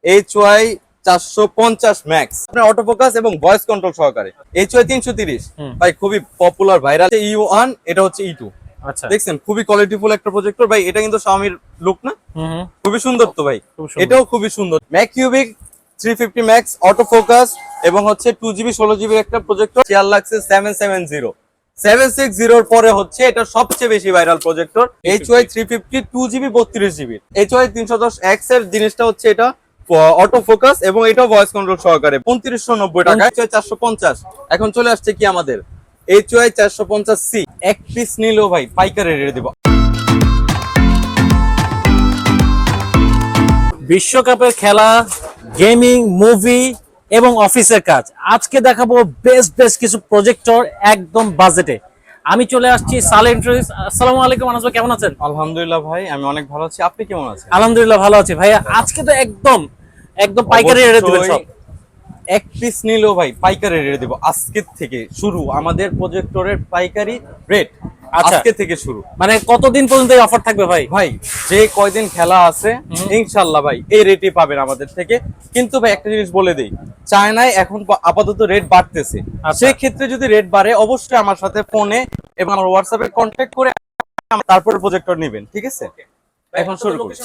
HY 450 max, আপনার autofocus এবং voice control সহকারে। HY 330 ভাই খুবই পপুলার ভাইরাল। E1 এটা হচ্ছে E2। আচ্ছা, দেখছেন খুবই কোয়ালিটিফুল একটা প্রজেক্টর ভাই। এটা কিন্তু Xiaomi লুক না, খুবই সুন্দর তো ভাই। এটাও খুবই সুন্দর। ম্যাকিউবিক 350 ম্যাক্স অটোফোকাস এবং হচ্ছে 2GB 16GB একটা প্রজেক্টর। চেয়ার লাগছে 770 760 এর পরে হচ্ছে এটা সবচেয়ে বেশি viral projector HY 350 2GB 32GB। HY 310X এর জিনিসটা হচ্ছে এটা অটোফোকাস এবং এটাও ভয়েস কন্ট্রোল সহকারে 2590 টাকা। HY 450 এখন চলে আসছে কি আমাদের HY 450C। এক পিস নিলেও ভাই পাইকারি রেটে দিব। বিশ্বকাপের খেলা, গেমিং, মুভি এবং অফিসের কাজ। আজকে দেখাবো বেস্ট কিছু প্রজেক্টর একদম বাজেটে। আমি চলে আসছি সালেন্ট্রিস। আসসালামু আলাইকুম আনাস ভাই, কেমন আছেন? আলহামদুলিল্লাহ ভাই, আমি অনেক ভালো আছি। আপনি কেমন আছেন? আলহামদুলিল্লাহ ভালো আছি ভাইয়া। আজকে তো একদম পাইকারি রেটে দিবেন সব। এক পিস নিলেও ভাই পাইকারি রেটে দেব। আজকে থেকে শুরু আমাদের প্রজেক্টরের পাইকারি রেট। আজকে থেকে শুরু, মানে কতদিন পর্যন্ত এই অফার থাকবে ভাই? ভাই যে কয়দিন খেলা আছে ইনশাআল্লাহ ভাই এই রেটই পাবেন আমাদের থেকে। কিন্তু ভাই একটা জিনিস বলে দেই, চায়নায় এখন আপাতত রেট বাড়তেছে। সেই ক্ষেত্রে যদি রেট বাড়ে অবশ্যই আমার সাথে ফোনে এবং আমার হোয়াটসঅ্যাপে কন্ট্যাক্ট করে তারপরে প্রজেক্টর নেবেন, ঠিক আছে? এখন শুরু করি।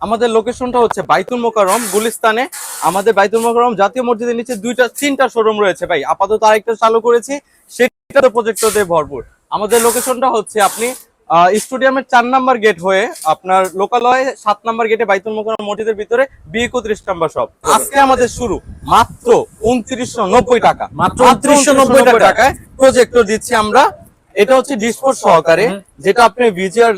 আমাদের লোকেশনটা হচ্ছে বাইতুল মোকাররম গুলিস্তানে। আমাদের বাইতুল মোকাররম জাতীয় মসজিদের নিচে তিনটা শোরুম রয়েছে ভাই। আপাতত আরেকটা চালু করেছি, সেটা প্রজেক্টর দিয়ে ভরপুর। আমাদের লোকেশনটা হচ্ছে আপনি স্টেডিয়ামের 4 নাম্বার গেট হয়ে আপনার লোকালয়ে 7 নাম্বার গেটে বাইতুল মোকাররম মসজিদের ভিতরে B31 নাম্বার শপ। আজকে আমাদের শুরু মাত্র 2990 টাকা। মাত্র 2990 টাকায় প্রজেক্টর দিচ্ছি আমরা। এটা হচ্ছে ডিসপোর্ট সহকারে, যেটা আপনি ভিজিআর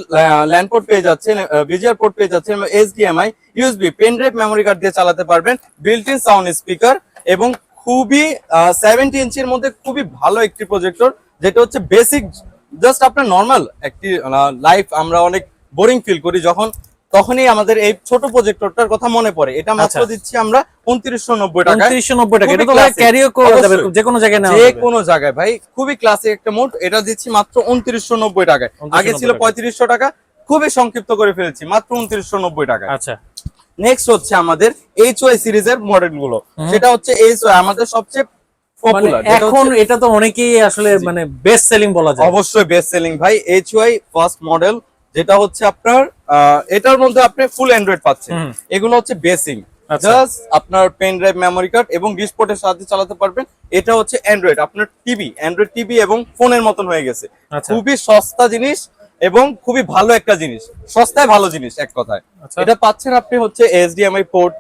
ল্যান্ড পোর্ট পেয়ে যাচ্ছেন, ভিজিআর পোর্ট পেয়ে যাচ্ছেন, HDMI, USB, pen drive, memory card দিয়ে চালাতে পারবেন, বিল্ট ইন সাউন্ড স্পিকার এবং খুবই 70 ইঞ্চির মধ্যে খুবই ভালো একটি প্রজেক্টর, যেটা হচ্ছে বেসিক। জাস্ট আপনার নর্মাল একটি লাইফ আমরা অনেক বোরিং ফিল করি তখনই আমাদের এই ছোট প্রজেক্টরটার কথা মনে পড়ে। এটা মাত্র দিচ্ছি আমরা 2990 টাকা। 2990 টাকা। এটা তো ভাই ক্যারিও করা যাবে যে কোনো জায়গায়, যে কোনো জায়গায় ভাই। খুবই ক্লাসিক একটা মোড। এটা দিচ্ছি মাত্র 2990 টাকায়। আগে ছিল 3500 টাকা, খুবই সংক্ষিপ্ত করে ফেলেছি, মাত্র 2990 টাকা। আচ্ছা, নেক্সট হচ্ছে আমাদের HY সিরিজের মডেল গুলো। সেটা হচ্ছে HY আমাদের সবচেয়ে পপুলার। এখন এটা তো অনেকেই আসলে মানে বেস্ট সেলিং বলা যায়। অবশ্যই বেস্ট সেলিং ভাই। HY ফার্স্ট মডেল, যেটা হচ্ছে আপনার এটার মধ্যে আপনি ফুল অ্যান্ড্রয়েড পাচ্ছেন। এগুলো হচ্ছে বেসিক, জাস্ট আপনার পেন ড্রাইভ, মেমোরি কার্ড এবং ডিসপোর্টের সাহায্যে চালাতে পারবেন। এটা হচ্ছে অ্যান্ড্রয়েড, আপনার অ্যান্ড্রয়েড টিভি এবং ফোনের মতন হয়ে গেছে। খুবই সস্তা জিনিস এবং খুবই ভালো একটা জিনিস, সস্তায় ভালো জিনিস এক কথায়। এটা পাচ্ছেন আপনি হচ্ছে HDMI পোর্ট,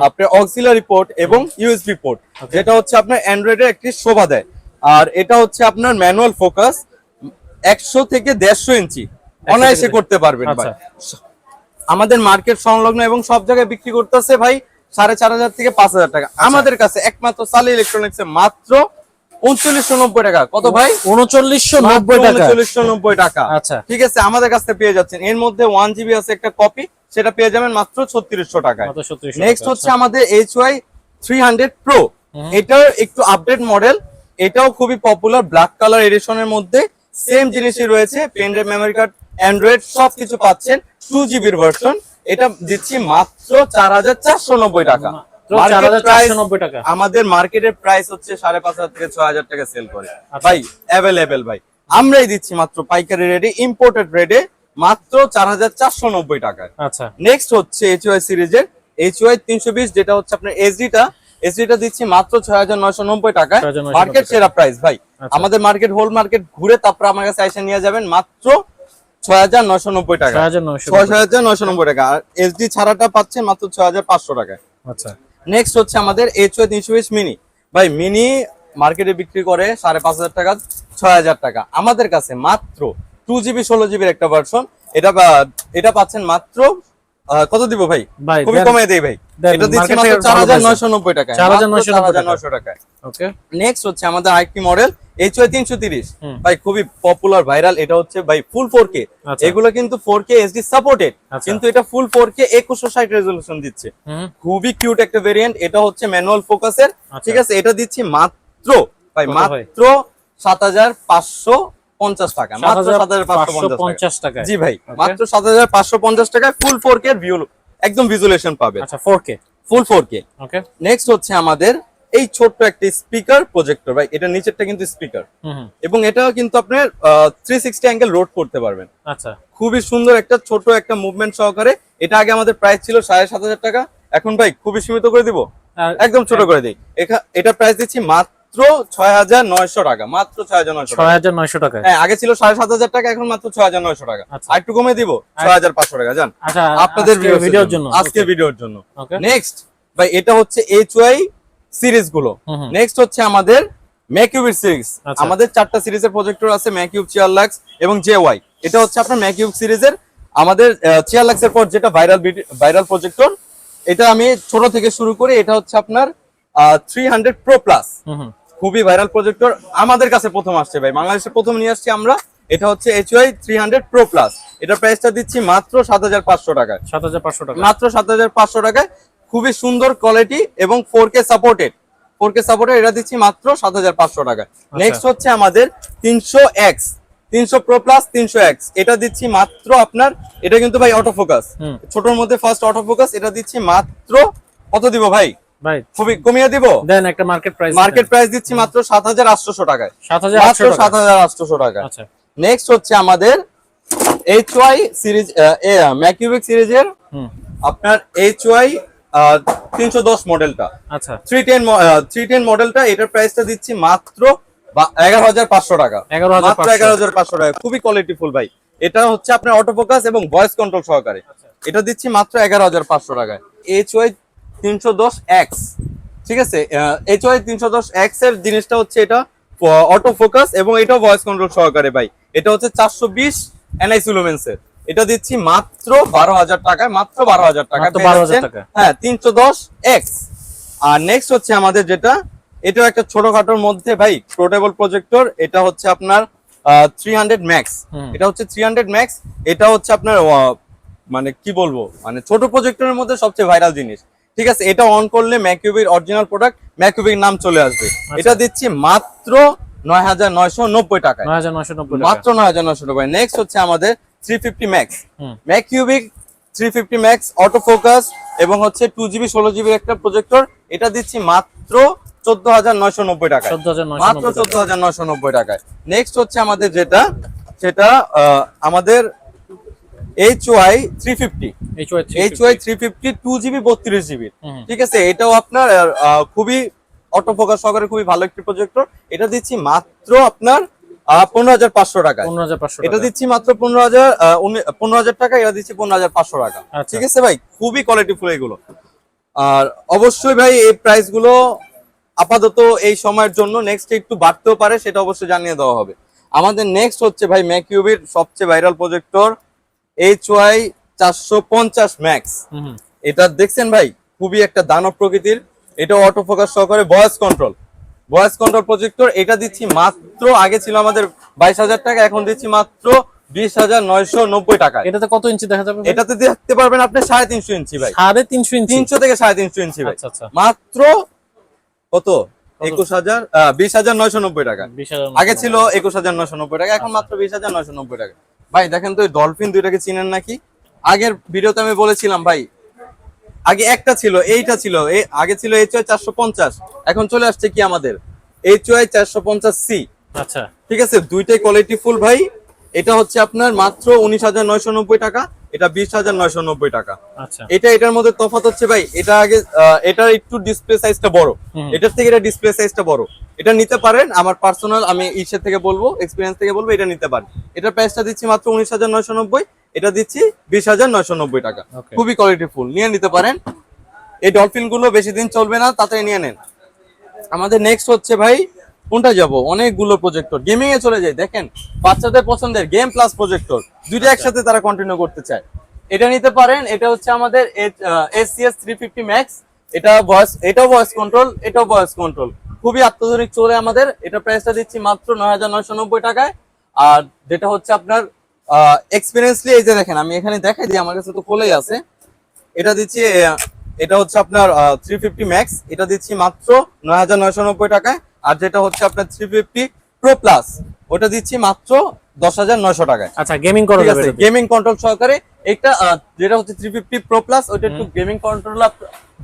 আপনার অক্সিলারি পোর্ট এবং USB পোর্ট, যেটা হচ্ছে আপনার অ্যান্ড্রয়েডের একটি শোভা দেয়। আর এটা হচ্ছে আপনার ম্যানুয়াল ফোকাস, 100 থেকে 150 ইঞ্চি অনায়াসে করতে পারবেন ভাই। আমাদের মার্কেট সংলগ্ন এবং সব জায়গায় বিক্রি করতেছে ভাই 4500 থেকে 5000 টাকা। আমাদের কাছে একমাত্র সালি ইলেকট্রনিক্সে মাত্র 3990 টাকা। কত ভাই? 3990 টাকা। 3990 টাকা। আচ্ছা, ঠিক আছে, আমাদের কাছে পেয়ে যাচ্ছেন। এর মধ্যে 1GB আছে একটা কপি, সেটা পেয়ে যাবেন মাত্র 3600 টাকায়। নেক্সট হচ্ছে আমাদের HY 300 Pro। এটার একটু আপডেট মডেল, এটাও খুবই পপুলার, ব্ল্যাক কালার এডিশনের মধ্যে। সেম জিনিসই রয়েছে, pen drive, memory card, android সবকিছু পাচ্ছেন। 2GB version. এটা দিচ্ছি মাত্র 4490 টাকা। আমাদের মার্কেটের প্রাইস হচ্ছে 5500 থেকে 6000 টাকা সেল করে ভাই। অ্যাভেলেবেল ভাই, আমরাই দিচ্ছি মাত্র পাইকারি রেটে, ইম্পোর্টেড রেটে মাত্র 4490 টাকায়। আচ্ছা, নেক্সট হচ্ছে HY সিরিজের HY 320, যেটা হচ্ছে আপনার এসডিটা দিচ্ছি মাত্র 6990 টাকায়। মার্কেট সেরা প্রাইস ভাই। আমাদের মার্কেট হোল মার্কেট ঘুরে তারপর আমার কাছে এসে নিয়ে যাবেন মাত্র 6990 টাকা। 6990 টাকা। আর এসডি ছাড়াটা পাচ্ছেন মাত্র 6500 টাকায়। আচ্ছা, নেক্সট হচ্ছে আমাদের HY 320 মিনি ভাই। মিনি মার্কেটে বিক্রি করে 5500 টাকা, 6000 টাকা। আমাদের কাছে মাত্র 2GB 16GB একটা ভার্সন। এটা পাচ্ছেন মাত্র কত দিব ভাই? খুবই কমিয়ে দেই ভাই। এটা দিচ্ছি মাত্র 4990 টাকায়। 4990 টাকায়। ওকে। নেক্সট হচ্ছে আমাদের আরেকটি মডেল HY 330 ভাই, খুবই পপুলার ভাইরাল। এটা হচ্ছে ভাই ফুল 4K। এগুলো কিন্তু 4K HD সাপোর্টেড, কিন্তু এটা ফুল 4K 2160 রেজোলিউশন দিচ্ছে। খুবই কিউট একটা ভেরিয়েন্ট। এটা হচ্ছে ম্যানুয়াল ফোকাসের, ঠিক আছে? এটা দিচ্ছি মাত্র ভাই মাত্র 7550 টাকা। মাত্র 7550 টাকা। জি ভাই, মাত্র 7550 টাকায় ফুল 4K ভিউ একদম ভিজুয়ালাইজেশন পাবে। আচ্ছা, 4K ফুল 4K। ওকে। নেক্সট হচ্ছে আমাদের এই ছোট্ট একটা স্পিকার প্রজেক্টর ভাই, এটা নিচেরটা কিন্তু স্পিকার এবং এটাও কিন্তু আপনার 360 অ্যাঙ্গেল রোড করতে পারবেন। আচ্ছা, খুবই সুন্দর একটা ছোট একটা মুভমেন্ট সহকারে। এটা আগে আমাদের প্রাইস ছিল 7,500 টাকা, এখন ভাই খুবই সীমিত করে দিব, একদম ছোট করে দিই। এটা প্রাইস দিচ্ছি মাত্র 6,900 টাকা, মাত্র 6,900 টাকা। 6,900 টাকা। হ্যাঁ, আগে ছিল 7,500 টাকা, এখন মাত্র 6,900 টাকা। আচ্ছা। আর একটু কমে দিব, 6,500 টাকা জান। আচ্ছা, আপনাদের আজকের ভিডিওর জন্য। আজকের ভিডিওর জন্য। ওকে। নেক্সট ভাই, এটা হচ্ছে HY সিরিজ গুলো। নেক্সট হচ্ছে আমাদের ম্যাকিউবের সিরিজ। আচ্ছা। আমাদের 4টা সিরিজের প্রজেক্টর আছে, ম্যাকিউব, চিয়ারলাক্স এবং JY। এটা হচ্ছে আপনার ম্যাকিউব সিরিজের। আমাদের চিয়ারলাক্সের পর যেটা ভাইরাল প্রজেক্টর, এটা আমি ছোট থেকে শুরু করি। এটা হচ্ছে আপনার 300 Pro Plus, খুবই ভাইরাল প্রজেক্টর। আমাদের কাছে প্রথম আসছে ভাই, বাংলাদেশে প্রথম নিয়ে আসছি আমরা। এটা হচ্ছে HY 300 Pro Plus। এটার প্রাইসটা দিচ্ছি মাত্র 7,500 টাকায়। 7,500 টাকা, মাত্র 7,500 টাকায়। খুবই সুন্দর কোয়ালিটি এবং 4K সাপোর্টেড। এটা দিচ্ছি মাত্র 7,500 টাকায়। নেক্সট হচ্ছে আমাদের 300X, 300 Pro Plus 300X। এটা দিচ্ছি মাত্র আপনার, এটা কিন্তু ভাই অটো ফোকাস, ছোটর মধ্যে ফার্স্ট অটো ফোকাস। এটা দিচ্ছি মাত্র, কত দিব ভাই? ভাই খুবই কমিয়ে দিব, দেন একটা মার্কেট প্রাইস দিচ্ছি মাত্র 7,800 টাকায়। 7,800 টাকায়। আচ্ছা। নেক্সট হচ্ছে আমাদের HY সিরিজ, ম্যাকিউবিক সিরিজের আপনার HY 310 মডেলটা। আচ্ছা, 310 মডেলটা। এটার প্রাইসটা দিচ্ছি মাত্র 11,500 টাকা। 11,500 মাত্র 11,500 টাকা। খুবই কোয়ালিটিফুল ভাই। এটা হচ্ছে আপনার অটো ফোকাস এবং ভয়েস কন্ট্রোল সহকারে। এটা দিচ্ছি মাত্র 11,500 টাকায়। HY 310X, ঠিক আছে। HY 310X এর জিনিসটা হচ্ছে এটা অটো ফোকাস এবং এটাও ভয়েস কন্ট্রোল সহকারে ভাই। এটা হচ্ছে 420 NIC লুমেন্সের। এটা দিচ্ছি মাত্র 12,000 টাকায়, মাত্র 12,000 টাকা। মাত্র 12,000 টাকা। হ্যাঁ, 310X। আর নেক্সট হচ্ছে আমাদের যেটা, এটাও একটা ছোটখাটোর মধ্যে ভাই পোর্টেবল প্রজেক্টর। এটা হচ্ছে আপনার 300 Max। এটা হচ্ছে 300 Max। এটা হচ্ছে আপনার মানে কি বলবো, মানে ছোট প্রজেক্টরের মধ্যে সবচেয়ে ভাইরাল জিনিস, ঠিক আছে। এটা অন করলে ম্যাকিউবির অরিজিনাল প্রোডাক্ট, ম্যাকিউবির নাম চলে আসবে। এটা দিচ্ছি মাত্র 9,990 টাকায়। 9,990 টাকা, মাত্র 9,990 টাকায়। নেক্সট হচ্ছে আমাদের 350 Max, ম্যাকিউবিক 350 Max অটো ফোকাস এবং হচ্ছে 2GB 16GB একটা প্রজেক্টর। এটা দিচ্ছি মাত্র 14,990 টাকায়। 14,990 মাত্র 14,990 টাকায়। নেক্সট হচ্ছে আমাদের যেটা, সেটা আমাদের HY 350, HY 350 2GB 32GB, ঠিক আছে। এটাও আপনার খুবই অটো ফোকাস সহকারে খুবই ভালো একটি প্রজেক্টর। এটা দিচ্ছি মাত্র আপনার 15,500 টাকায়। 15,500 এটা দিচ্ছি মাত্র 15,000 টাকা। এটা দিচ্ছি 15,500 টাকা, ঠিক আছে ভাই। খুবই কোয়ালিটিফুল এগুলো। আর অবশ্যই ভাই এই প্রাইস গুলো আপাতত এই সময়ের জন্য, নেক্সট একটু বাড়তেও পারে, সেটা অবশ্যই জানিয়ে দেওয়া হবে। আমাদের নেক্সট হচ্ছে ভাই ম্যাকিউবির সবচেয়ে ভাইরাল প্রজেক্টর HY 450 Max। এটা দেখছেন ভাই, খুবই একটা দানব প্রকৃতির। এটা অটো ফোকাস সহকারে ভয়েস কন্ট্রোল প্রজেক্টর। এটা দিচ্ছি মাত্র, আগে ছিল আমাদের 22,000 টাকা, এখন দিচ্ছি মাত্র 20,990 টাকা। এটাতে কত ইঞ্চি দেখা যাবে? এটাতে দেখতে পারবেন আপনি 350 ইঞ্চি ভাই। 350 ইঞ্চি, 300 থেকে 350 ইঞ্চি ভাই। আচ্ছা, আচ্ছা। মাত্র কত? 20,990 টাকা। 20,000 আগে ছিল 21,990 টাকা, এখন মাত্র 20,990 টাকা। ভাই দেখেন তো, এই ডলফিন দুইটাকে চিনেন নাকি? আগের ভিডিওতে আমি বলেছিলাম ভাই, আগে একটা ছিল, এইটা ছিল, আগে ছিল HY 450, এখন চলে আসছে কি আমাদের HY 450C। আচ্ছা, ঠিক আছে, দুইটাই কোয়ালিটিফুল ভাই। এটা হচ্ছে আপনার মাত্র 19,990 টাকা, এটা 20,990 টাকা। আচ্ছা, এটার মধ্যে তফাৎ হচ্ছে ভাই, এটা আগে এটার একটু ডিসপ্লে সাইজটা বড়, এটার থেকে এটা ডিসপ্লে সাইজটা বড়। এটা নিতে পারেন, আমার পার্সোনাল আমি ইসের থেকে বলবো, এক্সপিরিয়েন্স থেকে বলবো, এটা নিতে পারেন। এটার প্রাইসটা দিচ্ছি মাত্র 19,990, এটা দিচ্ছি 20,990 টাকা। খুবই কোয়ালিটিফুল, নিয়ে নিতে পারেন। এই ডলফিন গুলো বেশি দিন চলবে না, তাড়াতাড়ি নিয়ে নেন। আমাদের নেক্সট হচ্ছে ভাই, কোনটা যাব, অনেকগুলো প্রজেক্টর, গেমিং এ চলে যায়। দেখেন বাচ্চাদের পছন্দের গেম প্লাস প্রজেক্টর, দুইটা একসাথে তারা কন্টিনিউ করতে চায়, এটা নিতে পারেন। এটা হচ্ছে আমাদের SCS 350 Max। এটাও ভয়েস কন্ট্রোল, এটাও ভয়েস কন্ট্রোল, খুবই আত্মধুনিক চলে আমাদের। এটা প্রাইসটা দিচ্ছি মাত্র 9,990 টাকায়। আর যেটা হচ্ছে আপনার এক্সপিরিয়েন্সলি, এই যে দেখেন, আমি এখানে দেখাই দিই, আমার কাছে তো খোলাই আছে। এটা দিচ্ছি, এটা হচ্ছে আপনার 350 Max। এটা দিচ্ছি মাত্র 9,990 টাকায়। আর যেটা হচ্ছে আপনার 350 Pro Plus, ওটা দিচ্ছি মাত্র 10,900 টাকায়। আচ্ছা, গেমিং করা যাবে, গেমিং কন্ট্রোল সহকারে এটা যেটা হচ্ছে 350 প্রো প্লাস, ওটা একটু গেমিং কন্ট্রোলার,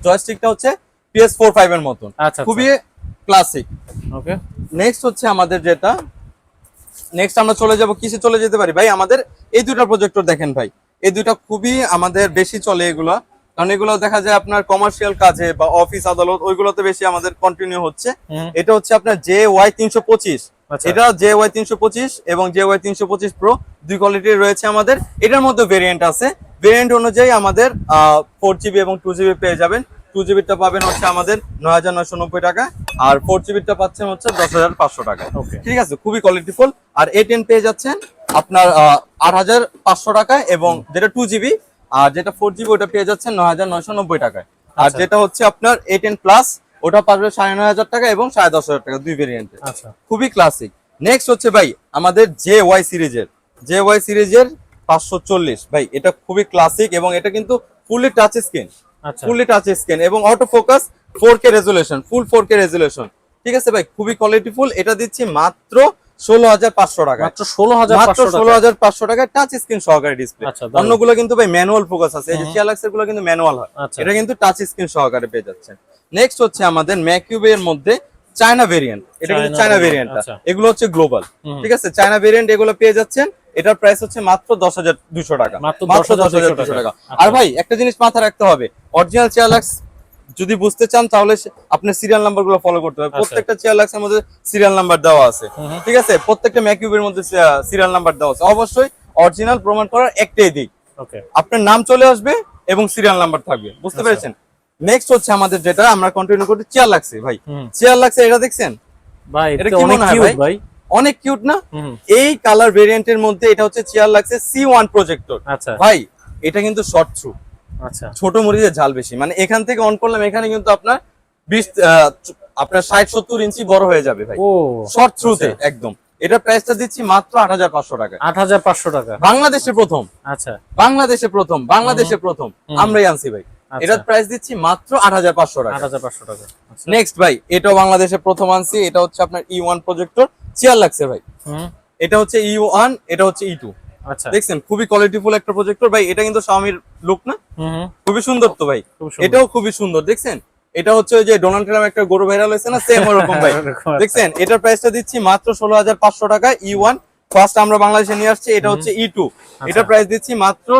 জয়স্টিকটা হচ্ছে PS4 5 এর মতন, আচ্ছা, খুবই ক্লাসিক। ওকে। নেক্সট হচ্ছে আমাদের যেটা, নেক্সট আমরা চলে যাব কিসে চলে যেতে পারি ভাই, আমাদের এই দুটো প্রজেক্টর দেখেন ভাই, এই দুটো খুবই আমাদের বেশি চলে এগুলা, কারণ এগুলো দেখা যায় আপনার কমার্শিয়াল কাজে বা অফিস আদালত ওইগুলোতে বেশি আমাদের কন্টিনিউ হচ্ছে। এটা হচ্ছে আপনার JY 325, আচ্ছা। এটা JY 325 এবং JY 325 প্রো, দুই কোয়ালিটির রয়েছে আমাদের। এটার মধ্যে ভেরিয়েন্ট আছে, ভেরিয়েন্ট অনুযায়ী আমাদের 4GB এবং 2GB পেয়ে যাবেন। 2GB টা পাবেন হচ্ছে আমাদের 9990 টাকা, আর 4GB টা পাচ্ছেন হচ্ছে 10500 টাকা। Okay. ঠিক আছে, খুবই কোয়ালিটিফুল। আর A10 পেয়ে যাচ্ছেন আপনার 8500 টাকায়, এবং যেটা 2GB আর যেটা 4GB ওটা পেয়ে যাচ্ছেন 9990 টাকায়। আর আচ্ছা। যেটা হচ্ছে আপনার A10 প্লাস ওটা পাবে 9500 টাকা এবং 10500 টাকা, দুই ভেরিয়েন্টে, আচ্ছা, খুবই ক্লাসিক। নেক্সট হচ্ছে ভাই আমাদের JY সিরিজের 540 ভাই, এটা খুবই ক্লাসিক এবং এটা কিন্তু ফুললি টাচ স্ক্রিন, আচ্ছা, ফুললি টাচ স্ক্রিন এবং অটো ফোকাস, 4K রেজুলেশন, ফুল 4K রেজুলেশন। ঠিক আছে ভাই, খুবই কোয়ালিটিফুল। এটা দিচ্ছি মাত্র 16500 টাকা, মাত্র 16500 টাকা। 16500 টাকায় টাচ স্ক্রিন সহকারে ডিসপ্লে। আচ্ছা, দারুণ। অন্যগুলো কিন্তু ভাই ম্যানুয়াল ফোকাস আছে, এই যে চিয়ালাক্সের গুলো কিন্তু ম্যানুয়াল হয়, আচ্ছা। এটা কিন্তু টাচ স্ক্রিন সহকারে পেয়ে যাচ্ছেন। নেক্সট হচ্ছে আমাদের ম্যাকিউবে এর মধ্যে চায়না ভেরিয়েন্ট, এটা কিন্তু চায়না চায়না variant, ভেরিয়েন্টটা, আচ্ছা। এগুলো হচ্ছে গ্লোবাল। ঠিক আছে, চায়না ভেরিয়েন্ট এগুলো পেয়ে যাচ্ছেন, এটার প্রাইস হচ্ছে মাত্র 10200 টাকা, মাত্র মাত্র 10,200 10200 টাকা। আচ্ছা। আর ভাই একটা জিনিস মাথায় রাখতে হবে, অরিজিনাল চিয়ালাক্স যদি বুঝতে চান তাহলে আপনার সিরিয়াল নাম্বার গুলো ফলো করতে হবে। আচ্ছা। প্রত্যেকটা চিয়ালাক্সের মধ্যে সিরিয়াল নাম্বার দেওয়া আছে, ঠিক আছে, প্রত্যেকটা ম্যাকিউবের মধ্যে সিরিয়াল নাম্বার দেওয়া আছে। অবশ্যই অরিজিনাল প্রমাণ করার একটাই দিক, ওকে। আপনার নাম চলে আসবে এবং সিরিয়াল নাম্বার থাকবে, বুঝতে আচ্ছা। পেরেছেন। নেক্সট হচ্ছে আমাদের যেটা আমরা কন্টিনিউ করতে, চেয়ার লাগছে ভাই, হুম। চেয়ার লাগছে, এটা দেখছেন, ভাই এটা এটা কি অনেক মনে হয় কিউট ভাই। অনেক কিউট না? হুম। এই কালার ভেরিয়েন্টের মধ্যে এটা হচ্ছে চেয়ার লাগছে C1 প্রজেক্টর। আচ্ছা, ভাই এটা কিন্তু শর্ট থ্রু, আচ্ছা, ছোট মরিচের ঝাল বেশি, মানে এখান থেকে অন করলাম এখানে কিন্তু আপনার 20 আপনার 60-70 ইঞ্চি বড় হয়ে যাবে ভাই, ও শর্ট থ্রুতে আচ্ছা। একদম। এটা প্রাইসটা দিচ্ছি মাত্র 8500 টাকা, 8500 টাকা। বাংলাদেশে প্রথম, আচ্ছা, বাংলাদেশে প্রথম আমরাই আনছি ভাই। আচ্ছা। এটার প্রাইস দিচ্ছি মাত্র 8500 টাকা। 8500 টাকা। আচ্ছা। নেক্সট ভাই, এটাও বাংলাদেশে প্রথম আনছি, এটা হচ্ছে আপনার E1 প্রজেক্টর, চেয়ার লাগছে ভাই। হুম। এটা হচ্ছে E1, এটা হচ্ছে E2, আচ্ছা। দেখছেন খুবই কোয়ালিটিফুল একটা প্রজেক্টর ভাই। এটা কিন্তু Xiaomi লুক না, হুম। খুবই সুন্দর তো ভাই, খুব সুন্দর। এটাও খুবই সুন্দর, দেখছেন। এটা হচ্ছে ওই যে ডোনাল্ড ট্রাম্প একটা গরু ভাইরাল হয়েছে না, সেম ওরকম ভাই, ওরকম, আচ্ছা। দেখছেন। এটার প্রাইসটা দিচ্ছি মাত্র 16500 টাকা, E1 ফার্স্ট আমরা বাংলাদেশে নিয়ে আসছি। এটা হচ্ছে E2, এটার প্রাইস দিচ্ছি মাত্র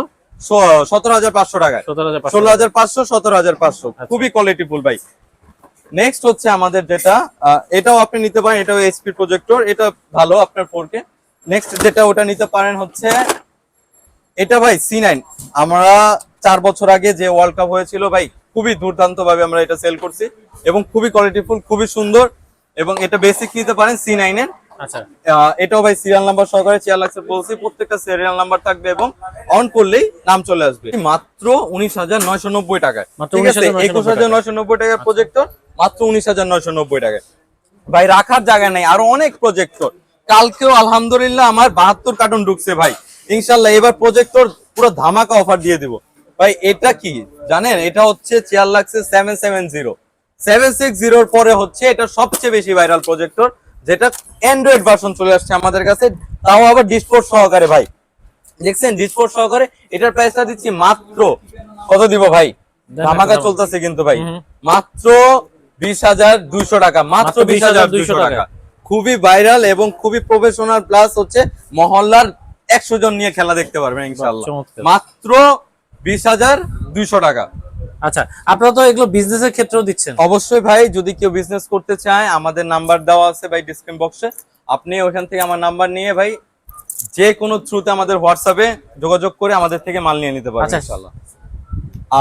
17500 টাকায়, 17500 16500, 17500, খুবই কোয়ালিটিফুল ভাই। নেক্সট হচ্ছে আমাদের যেটা, এটাও আপনি নিতে পারেন, এটাও এইচপি প্রজেক্টর, এটা ভালো আপনার 4K। নেক্সট যেটা ওটা নিতে পারেন হচ্ছে এটা ভাই C9, আমরা 4 বছর আগে যে ওয়ার্ল্ড কাপ হয়েছিল ভাই, খুবই দুর্দান্ত ভাবে আমরা এটা সেল করছি এবং খুবই কোয়ালিটিফুল, খুবই সুন্দর। এবং এটা বেসিক নিতে পারেন C9 এর। আচ্ছা, এটাও ভাই সিরিয়াল নাম্বার সহকারে চেয়ার লাগছে বলছি, প্রত্যেকটা সিরিয়াল নাম্বার থাকবে এবং অন করলেই নাম চলে আসবে। মাত্র 19990 টাকায়, মাত্র ঠিক আছে, 21990 টাকার আচ্ছা। প্রজেক্টর, মাত্র 19990 টাকায়। ভাই রাখার জায়গা নেই, আরো অনেক প্রজেক্টর। কালকেও আলহামদুলিল্লাহ আমার 72 কার্টুন ঢুকছে ভাই, ইনশাল্লাহ এবার প্রজেক্টর পুরো ধামাকা অফার দিয়ে দিব ভাই। এটা কি জানেন, এটা হচ্ছে চেয়ার লাগছে 770, 760 এর পরে হচ্ছে এটা সবচেয়ে বেশি ভাইরাল প্রজেক্টর, যেটা অ্যান্ড্রয়েড ভার্সন চলে আসছে আমাদের কাছে, তাও আবার ডিসপোর্ট সহকারে ভাই, দেখছেন ডিসপোর্ট সহকারে। এটার প্রাইসটা দিচ্ছি মাত্র কত দিব ভাই, ধামাকা চলতেছে কিন্তু ভাই, মাত্র 20200 টাকা, মাত্র 20200 টাকা। খুবই ভাইরাল এবং খুবই প্রফেশনাল, প্লাস হচ্ছে মহল্লার 100 জন নিয়ে খেলা দেখতে পারবেন ইনশাআল্লাহ, চমৎকার। মাত্র 20200 টাকা। আচ্ছা, আপনারা তো এগুলো বিজনেসের ক্ষেত্রেও দিচ্ছেন? অবশ্যই ভাই, যদি কেউ বিজনেস করতে চায় আমাদের নাম্বার দেওয়া আছে ভাই ডিসক্রিপশন বক্সে, আপনি ওখান থেকে আমার নাম্বার নিয়ে ভাই যে কোনো থ্রুতে আমাদের হোয়াটসঅ্যাপে যোগাযোগ করে আমাদের থেকে মাল নিয়ে নিতে পারবেন আচ্ছা। ইনশাআল্লাহ।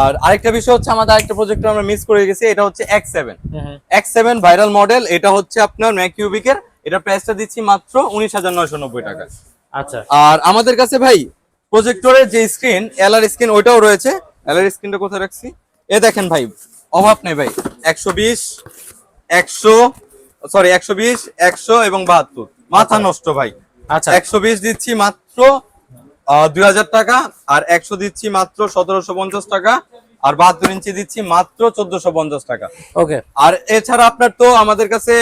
আর আরেকটা বিষয় হচ্ছে, আমাদের আরেকটা প্রজেক্ট আমরা মিস করে গেছি, এটা হচ্ছে X7 ভাইরাল মডেল। এটা হচ্ছে আপনার ম্যাকিউবিকের, এটা প্রাইসটা দিচ্ছি মাত্র 19990 টাকা। আচ্ছা, আর আমাদের কাছে ভাই প্রজেক্টরের যে স্ক্রিন, এলআর স্ক্রিন, ওইটাও রয়েছে। এলআর স্ক্রিনটা কোথায় রাখছি, এ দেখেন ভাই, অভাব নেই ভাই, 120, 100 এবং 72, মাথা নষ্ট ভাই। আচ্ছা, 120 দিচ্ছি মাত্র 2000 টাকা, আর 100 দিচ্ছি মাত্র 1750 টাকা, আর 72 ইঞ্চি দিচ্ছি মাত্র 1450 টাকা। ওকে। আর এছাড়া আপনার তো আমাদের কাছে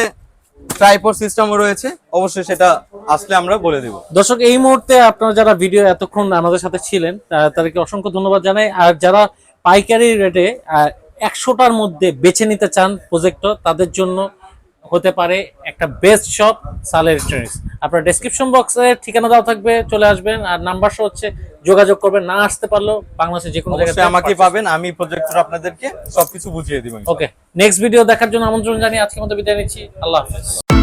ট্রাইপড সিস্টেমও রয়েছে, অবশ্যই সেটা আসলে আমরা বলে দেব। দর্শক, এই মুহূর্তে আপনারা যারা ভিডিও এতক্ষণ আমাদের সাথে ছিলেন তাদেরকে অসংখ্য ধন্যবাদ জানাই। আর যারা পাইকারি রেটে 100টার মধ্যে বেছে নিতে চান প্রজেক্টর, তাদের জন্য হতে পারে একটা বেস্ট শপ সাল ইলেকট্রনিক্স। আপনার ডেসক্রিপশন বক্সে ঠিকানা দেওয়া থাকবে, চলে আসবেন। আর নাম্বার হচ্ছে যোগাযোগ করবেন, না আসতে পারলেও বাংলাদেশের যে কোনো জায়গায় আমাকে পাবেন, আমি প্রজেক্টর আপনাদেরকে সবকিছু বুঝিয়ে দিব। ওকে, নেক্সট ভিডিও দেখার জন্য আমন্ত্রণ জানিয়ে আজকের মতো বিদায় নিচ্ছি। আল্লাহ হাফেজ।